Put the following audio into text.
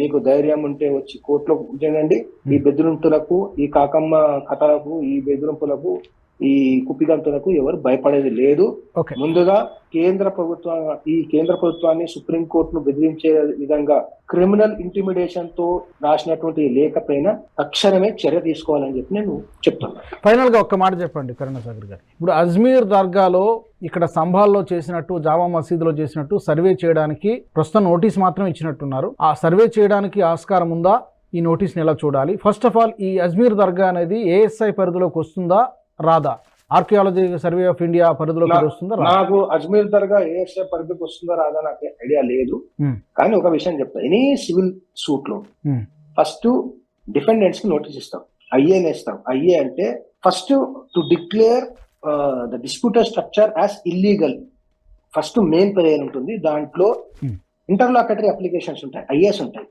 మీకు ధైర్యం ఉంటే వచ్చి కోర్టులో చేయండి. ఈ బెదిరింపులకు, ఈ కాకమ్మ కథలకు, ఈ బెదిరింపులకు, ఈ కుప్పిగంతులకు ఎవరు భయపడేది లేదు. ముందుగా కేంద్ర ప్రభుత్వాన్ని సుప్రీంకోర్టును బెదిరించే విధంగా క్రిమినల్ ఇంటిమిడేషన్ తో రాసినటువంటి లేఖ పైన తక్షణమే చర్య తీసుకోవాలని చెప్పి నేను చెప్తున్నాను. ఫైనల్ గా ఒక్క మాట చెప్పండి కరుణాసాగర్ గారు. ఇప్పుడు అజ్మీర్ దర్గాలో ఇక్కడ సంభాల్లో చేసినట్టు, జామా మసీదులో చేసినట్టు సర్వే చేయడానికి ప్రస్తుతం నోటీస్ మాత్రం ఇచ్చినట్టున్నారు. ఆ సర్వే చేయడానికి ఆస్కారం ఉందా? ఈ నోటీస్ని ఎలా చూడాలి? ఫస్ట్ ఆఫ్ ఆల్, ఈ అజ్మీర్ దర్గా అనేది ఏఎస్ఐ పరిధిలోకి వస్తుందా రాదా? ఆర్కియాలజీ సర్వే ఆఫ్ ఇండియా పరిధిలోకి వస్తుందా? నాకు అజ్మీర్ దర్గా ఏఎస్ఐ పరిధికి వస్తుందా రాదా నాకు ఐడియా లేదు. కానీ ఒక విషయం చెప్తా, ఎనీ సివిల్ సూట్ లో ఫస్ట్ డిఫెండెంట్స్ కి నోటీస్ ఇస్తాం, ఐఏని ఇస్తాం. ఐఏ అంటే first to declare the disputed structure as illegal. First main prayer ఉంటుంది. దాంట్లో ఇంటర్లాకటరీ అప్లికేషన్స్ ఉంటాయి, ఐఏస్ ఉంటాయి.